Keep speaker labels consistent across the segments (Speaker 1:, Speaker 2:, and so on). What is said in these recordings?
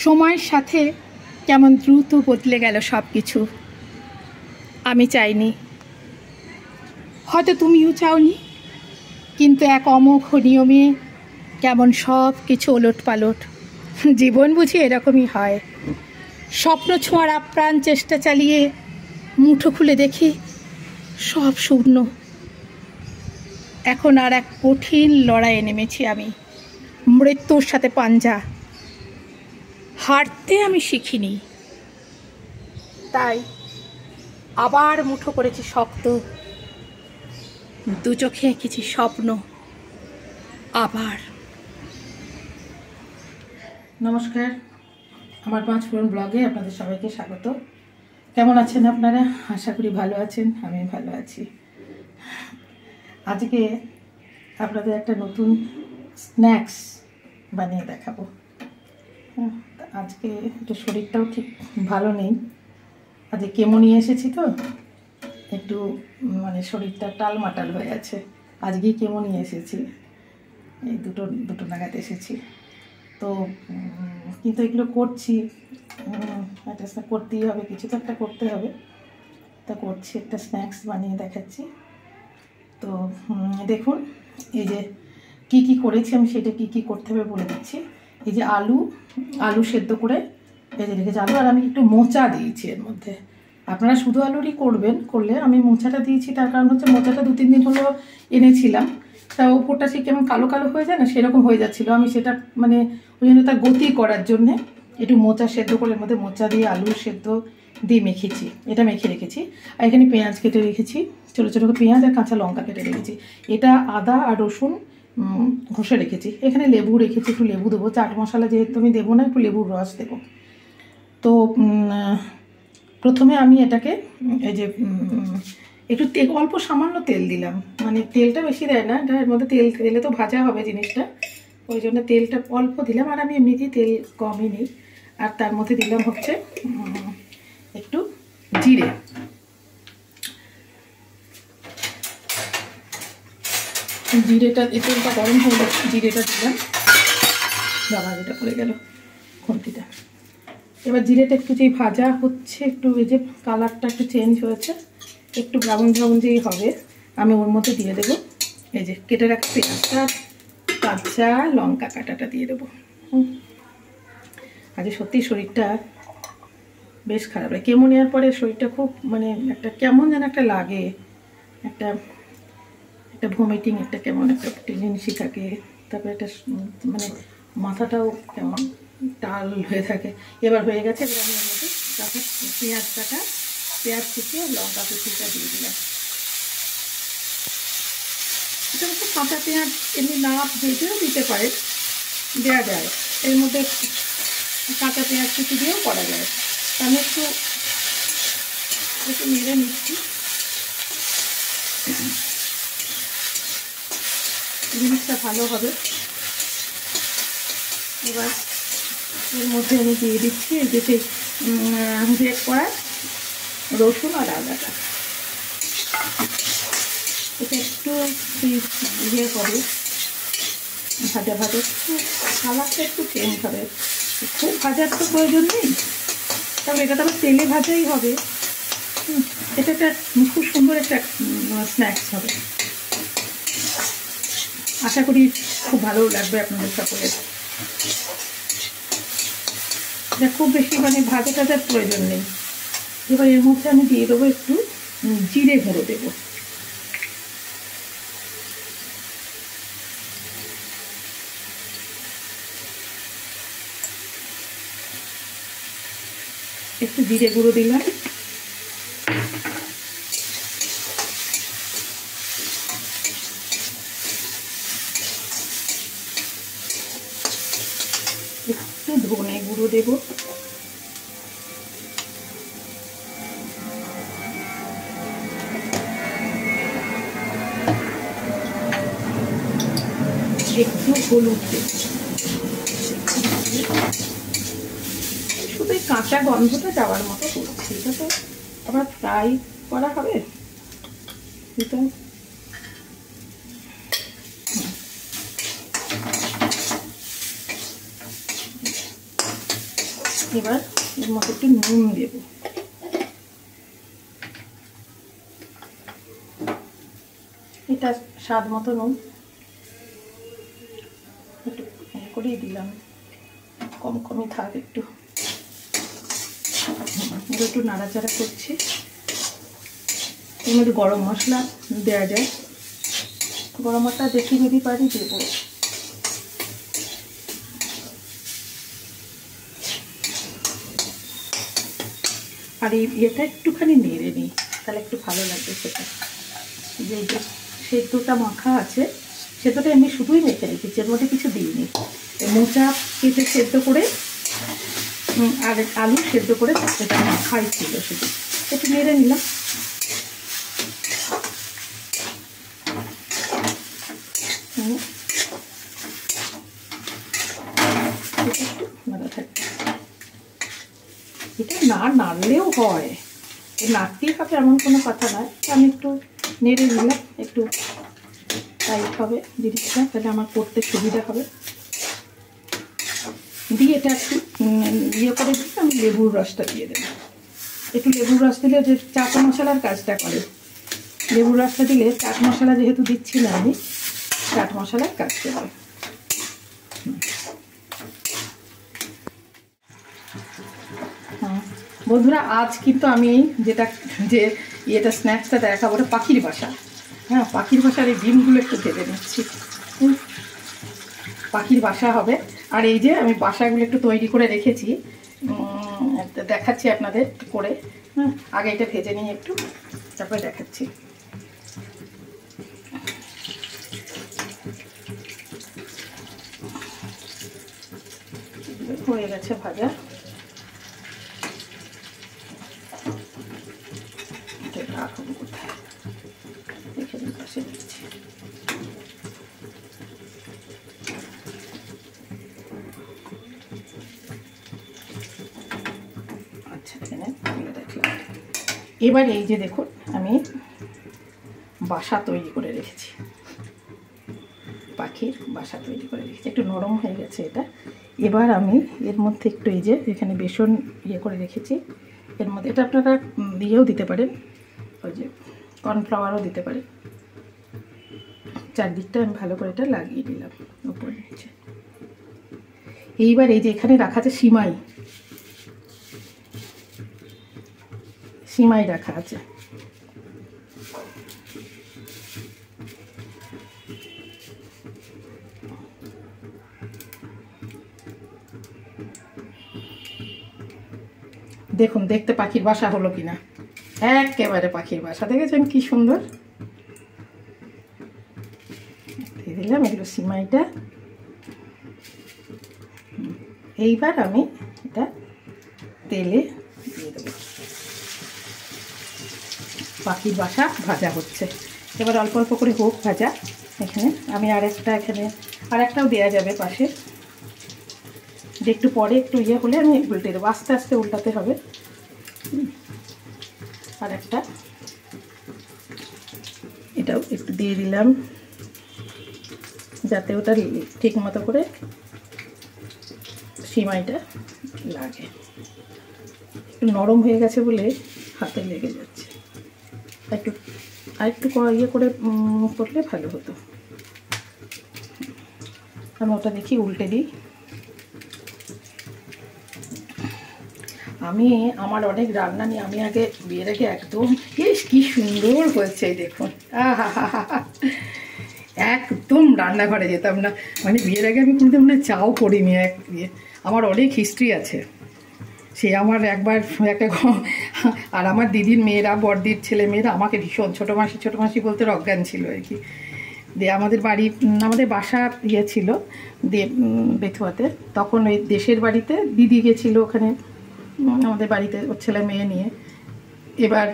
Speaker 1: সময়ের সাথে কেমন দ্রুত বদলে গেল সব কিছু। আমি চাইনি, হয়তো তুমিও চাওনি, কিন্তু এক অমোঘ নিয়মে কেমন সব কিছু ওলটপালট। জীবন বুঝি এরকমই হয়। স্বপ্ন ছোঁয়ার আপ্রাণ চেষ্টা চালিয়ে মুঠো খুলে দেখি সব শূন্য। এখন আর এক কঠিন লড়াইয়ে নেমেছি আমি, মৃত্যুর সাথে পাঞ্জা। হারতে আমি শিখিনি, তাই আবার মুঠো করেছি শক্ত। দু চোখে এঁকেছি স্বপ্ন আবার। নমস্কার, আমার 5 ফোরন ব্লগে আপনাদের সবাইকে স্বাগত। কেমন আছেন আপনারা? আশা করি ভালো আছেন, আমি ভালো আছি। আজকে আপনাদের একটা নতুন স্ন্যাক্স বানিয়ে দেখাবো। আজকে একটু শরীরটাও ঠিক ভালো নেই, আজকে কেমো নিয়ে এসেছি তো একটু মানে শরীরটা টালমাটাল হয়ে আছে। আজকেই কেমো নিয়ে এসেছি, এই দুটো নাগাদ এসেছি তো, কিন্তু এগুলো করছি, একটা করতেই হবে, কিছু তো একটা করতে হবে। তা করছি, একটা স্ন্যাক্স বানিয়ে দেখাচ্ছি। তো দেখুন, এই যে কি করেছি আমি, সেটা কি করতে হবে বলে দিচ্ছি। এই যে আলু সেদ্ধ করে ভেজে রেখেছি আলু, আর আমি একটু মোচা দিয়েছি এর মধ্যে। আপনারা শুধু আলুরই করলে আমি মোচাটা দিয়েছি, তার কারণ হচ্ছে মোচাটা 2-3 দিন হলো এনেছিলাম, তা ওপরটা সে কেমন কালো কালো হয়ে যায় না, সেরকম হয়ে যাচ্ছিলো। আমি সেটা মানে ওই জন্য তার গতি করার জন্যে একটু মোচা সেদ্ধ করে এর মধ্যে মোচা দিয়ে আলু সেদ্ধ দিয়ে মেখেছি, এটা মেখে রেখেছি। আর এখানে পেঁয়াজ কেটে রেখেছি, ছোটো ছোটো পেঁয়াজ আর কাঁচা লঙ্কা কেটে রেখেছি। এটা আদা আর রসুন ঘষে রেখেছি। এখানে লেবু রেখেছি, একটু লেবু দেবো, চাট মশলা যেহেতু আমি দেবো না, একটু লেবুর রস দেবো। তো প্রথমে আমি এটাকে এই যে একটু অল্প সামান্য তেল দিলাম, মানে তেলটা বেশি দেয় না, এর মধ্যে তেলে তো ভাজা হবে জিনিসটা, ওই জন্য তেলটা অল্প দিলাম। আর আমি এমনিতেই তেল কমই নিই। আর তার মধ্যে দিলাম হচ্ছে একটু জিরে, জিরেটা তেলটা গরম হয়ে গেছে, জিরেটা দিলাম। বাবা, যেটা পড়ে গেল খুন্তিটা। এবার জিরেটা একটু যেই ভাজা হচ্ছে, একটু এই যে কালারটা একটু চেঞ্জ হয়েছে, একটু ব্রাউন যেই হবে, আমি ওর মধ্যে দিয়ে দেবো এই যে কেটে রাখা পেঁয়াজটা, কাঁচা লঙ্কা কাটাটা দিয়ে দেবো। আজ সত্যি শরীরটা বেশ খারাপ লাগে, কেমো নেওয়ার পরে শরীরটা খুব মানে একটা কেমন যেন একটা লাগে, একটা ভমিটিং, একটা কেমন একটা টেন্ডেন্সি থাকে। তারপরে একটা মানে মাথাটাও কেমন টাল হয়ে থাকে। এবার হয়ে গেছে, এবার আমি এর মধ্যে পেঁয়াজ কুচি আর লঙ্কা কুচিটা দিয়ে দিলাম। এটা হচ্ছে কাঁচা পেঁয়াজ এমনি না ভেজেও দিতে পারে, দেওয়া যায়, এর মধ্যে কাঁচা পেঁয়াজ কুচি দিয়েও করা যায়। আমি একটু নেড়ে নিচ্ছি, জিনিসটা ভালো হবে। এবার এর মধ্যে আমি দিয়ে দিচ্ছি এই যে গ্রেট করা রসুন আর আদাটা। এটা একটু ইয়ে হবে, ভাজা একটু কালারটা একটু চেঞ্জ হবে, খুব ভাজার তো প্রয়োজন নেই, তবে এটা তো আবার তেলে ভাজাই হবে। এটা একটা খুব সুন্দর একটা স্ন্যাক্স হবে, আশা করি খুব ভালো লাগবে আপনাদের সকলের। এটা খুব বেশি মানে ভাজার প্রয়োজন নেই। এবার এর মধ্যে আমি দিয়ে দেবো একটু জিরে গুঁড়ো দেবো, একটু জিরে গুঁড়ো দিলাম। একটু ধনে গুঁড়ো দেবো, একটু হলুদ দেবো। শুধু এই কাঁচা গন্ধটা যাওয়ার মতো করছি, এটা তো আবার ফ্রাই করা হবে, এটা এবার এর মধ্যে একটু নুন দেব, এটা স্বাদ মতো নুন একটু করেই দিলাম, কম কমই থাক একটু। একটু নাড়াচাড়া করছি। এর মধ্যে গরম মশলা দেওয়া যায়, গরম মশলা দেখি যদি পারি দেবো। আর এই ইয়েটা একটুখানি নেড়ে নিই, তাহলে একটু ভালো লাগবে সেটা। যে সেদ্ধটা মাখা আছে, সেদ্ধটা এমনি শুধুই মেখে রেখেছি, এর মধ্যে কিছু দিইনি। মোচা কেটে সেদ্ধ করে আর আলু সেদ্ধ করে এটা মাখাই ছিল, শুধু একটু নেড়ে নিলাম। এটা না নাড়লেও হয়, নাড়তেই হবে এমন কোনো কথা নয়। আমি একটু নেড়ে নিলাম, একটু টাইট হবে জিনিসটা, তাহলে আমার করতে সুবিধা হবে। দিয়ে এটা একটু ইয়ে করে দিয়ে আমি লেবুর রসটা দিয়ে দেবো। একটু লেবুর রস দিলে যে চাট মশলার কাজটা করে, লেবুর রসটা দিলে চাট মশলা যেহেতু দিচ্ছি না আমি, চাট মশলার কাজ করে। বন্ধুরা আজ কিন্তু আমি যে ইয়েটা স্ন্যাক্সটা দেখাবো, ওটা পাখির বাসা। হ্যাঁ, পাখির বাসার এই ডিমগুলো একটু ভেজে নিচ্ছি, পাখির বাসা হবে। আর এই যে আমি বাসাগুলো একটু তৈরি করে রেখেছি, দেখাচ্ছি আপনাদের করে। হ্যাঁ, আগে এটা ভেজে নিয়ে একটু, তারপরে দেখাচ্ছি। হয়ে গেছে ভাজা, রাখবো কোথায়, এখানে পাশে দিচ্ছি। আচ্ছা, এখানে দেখলাম। এবার এই যে দেখুন আমি বাসা তৈরি করে রেখেছি, পাখির বাসা তৈরি করে রেখেছি, একটু নরম হয়ে গেছে এটা। এবার আমি এর মধ্যে একটু এই যে এখানে বেসন ইয়ে করে রেখেছি, এর মধ্যে এটা আপনারা দিয়েও দিতে পারেন, ওই যে কর্নফ্লাওয়ারও দিতে পারেন। চারদিকটা আমি ভালো করে এটা লাগিয়ে দিলাম উপর নিচে। এইবার এই যে এখানে রাখা আছে সিমাই রাখা আছে। দেখুন দেখতে পাখির বাসা হলো কিনা, একেবারে পাখির বাসা, দেখেছেন কি সুন্দর। দিয়ে দিলাম এগুলো সিমাইটা। এইবার আমি এটা তেলে দিয়ে দেবো। পাখির বাসা ভাজা হচ্ছে, এবার অল্প অল্প করে হোক ভাজা। এখানে আমি আরেকটাও দেওয়া যাবে পাশে, যে একটু পরে একটু ইয়ে হলে আমি উল্টে দেবো, আস্তে আস্তে উল্টাতে হবে। আর একটা এটাও একটু দিয়ে দিলাম, যাতে ওটা ঠিক মতো করে সিমাইটা লাগে। একটু নরম হয়ে গেছে বলে হাতে লেগে যাচ্ছে, আরেকটু ইয়ে করে করলে ভালো হতো। আমি ওটা দেখি উল্টে দিই। আমার অনেক রান্না নিয়ে আমি আগে বিয়ের আগে একদম কি সুন্দর হয়েছে দেখুন, একদম রান্নাঘরে যেতাম না, মানে বিয়ের আগে আমি কিন্তু চাও করিনি। আমার অনেক হিস্ট্রি আছে। সে আমার একবার একটা আর আমার দিদির মেয়েরা, বড়দির ছেলে মেয়েরা আমাকে ভীষণ ছোটো মাসি বলতে অজ্ঞান ছিল আর কি। দিয়ে আমাদের বাসা ইয়ে ছিল দিয়ে বেথুয়াতে, তখন ওই দেশের বাড়িতে দিদি গেছিলো ওখানে আমাদের বাড়িতে ওর ছেলে মেয়ে নিয়ে। এবার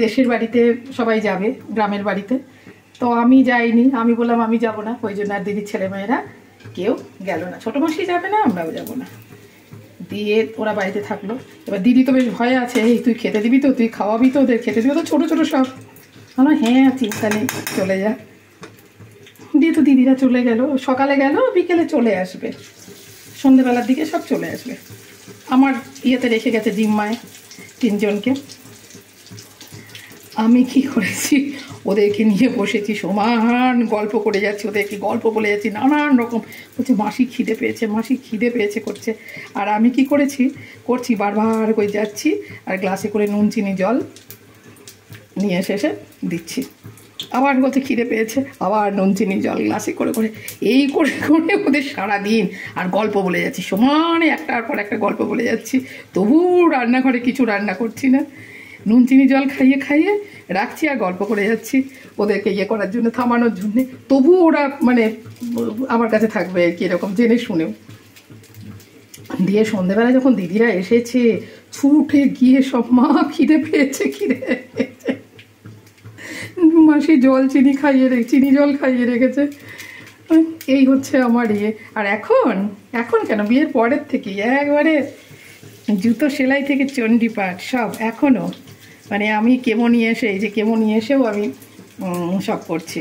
Speaker 1: দেশের বাড়িতে সবাই যাবে, গ্রামের বাড়িতে, তো আমি যাইনি। আমি বললাম আমি যাব না, ওই জন্য আর দিদির ছেলেমেয়েরা কেউ গেল না, ছোটো মাসি যাবে না, আমরাও যাব না। দিয়ে ওরা বাড়িতে থাকলো। এবার দিদি তো বেশ ভয়ে আছে, এই তুই খেতে দিবি তো, তুই খাওয়াবি তো, ওদের খেতে দিবি তো, ছোটো ছোটো সব। আমার হ্যাঁ চিন্তা নেই, চলে যা। দিয়ে তো দিদিরা চলে গেল, সকালে গেল, বিকেলে চলে আসবে, সন্ধেবেলার দিকে সব চলে আসবে। আমার ইয়েতে রেখে গেছে জিম্মায় 3 জনকে। আমি কি করেছি, ওদেরকে নিয়ে বসেছি, সমান গল্প করে যাচ্ছি, ওদেরকে গল্প বলে যাচ্ছি নানান রকম। বলছে মাসি খিদে পেয়েছে, মাসি খিদে পেয়েছে করছে। আর আমি কি করছি বারবার করে যাচ্ছি আর গ্লাসে করে নুন চিনি জল নিয়ে এসে দিচ্ছি। আবার বলছে খিদে পেয়েছে, আবার নুন চিনি জল গ্লাসে করে করে এই করে করে ওদের সারাদিন আর গল্প বলে যাচ্ছি, সমানে একটার পর একটা গল্প বলে যাচ্ছি। তবু রান্নাঘরে কিছু রান্না করছি না, নুন চিনি জল খাইয়ে খাইয়ে রাখছি আর গল্প করে যাচ্ছি ওদেরকে ইয়ে করার জন্য, থামানোর জন্যে। তবু ওরা মানে আমার কাছে থাকবে আর কি, এরকম জেনে শুনেও। দিয়ে সন্ধেবেলা যখন দিদিরা এসেছে, ছুটে গিয়ে সব মা খিদে পেয়েছে, মাসি চিনি জল খাইয়ে রেখেছে। এই হচ্ছে আমার ইয়ে। আর এখন কেন, বিয়ের পরের থেকে একবারে জুতো সেলাই থেকে চণ্ডীপাঠ সব এখনও, মানে আমি কেমো নিয়ে এসে, এই যে কেমো নিয়ে এসেও আমি সব করছি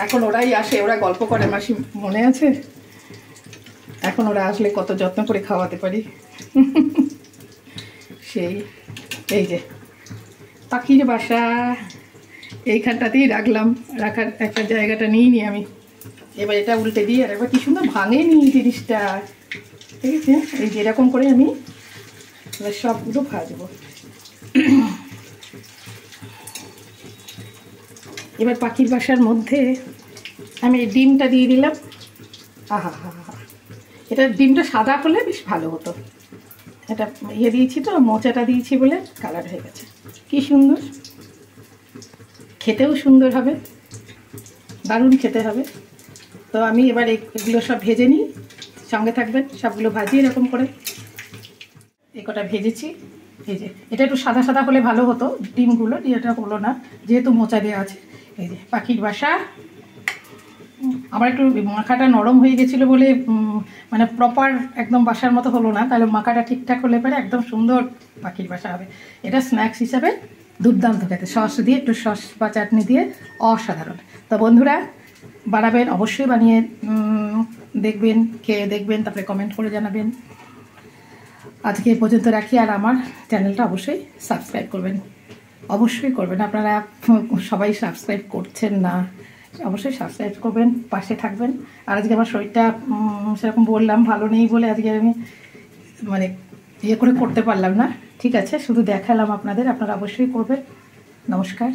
Speaker 1: এখন ওরাই আসে, ওরা গল্প করে, মাসি মনে আছে? এখন ওরা আসলে কত যত্ন করে খাওয়াতে পারি। সেই এই যে পাখির বাসা এইখানটাতেই রাখার একটা জায়গাটা নিই আমি। এবার এটা উল্টে দিই, আর এবার কি সুন্দর ভাঙেনি জিনিসটা, ঠিক আছে? এই যে এরকম করে আমি এবার সবগুলো ভাজবো। এবার পাখির বাসার মধ্যে আমি এই ডিমটা দিয়ে দিলাম। আহা হা হা, এটা ডিমটা সাদা হলে বেশ ভালো হতো। এটা ইয়ে দিয়েছি তো, মোচাটা দিয়েছি বলে কালার হয়ে গেছে। কি সুন্দর, খেতেও সুন্দর হবে, দারুণ খেতে হবে। তো আমি এবার এগুলো সব ভেজে নিই, সঙ্গে থাকবেন, সবগুলো ভাজি এরকম করে। এই কটা ভেজেছি, এই যে এটা একটু সাদা সাদা হলে ভালো হতো ডিমগুলো, এটা হলো না যেহেতু মোচা দেওয়া আছে। এই যে পাখির বাসা, আমার একটু মাখাটা নরম হয়ে গেছিলো বলে মানে প্রপার একদম বাসার মতো হলো না, তাহলে মাখাটা ঠিকঠাক হলে পরে একদম সুন্দর পাখির বাসা হবে। এটা স্ন্যাক্স হিসাবে দুর্দান্ত খেতে, সস দিয়ে, একটু সস বা চাটনি দিয়ে অসাধারণ। তো বন্ধুরা বানাবেন, অবশ্যই বানিয়ে দেখবেন, খেয়ে দেখবেন, তারপরে কমেন্ট করে জানাবেন। আজকে এ পর্যন্ত রাখি, আর আমার চ্যানেলটা অবশ্যই সাবস্ক্রাইব করবেন, অবশ্যই করবেন। আপনারা সবাই সাবস্ক্রাইব করছেন না, অবশ্যই সাবস্ক্রাইব করবেন, পাশে থাকবেন। আর আজকে আমার শরীরটা সেরকম বললাম ভালো নেই বলে আজকে আমি মানে ইয়ে করে করতে পারলাম না, ঠিক আছে? শুধু দেখালাম আপনাদের, আপনারা অবশ্যই করবেন। নমস্কার।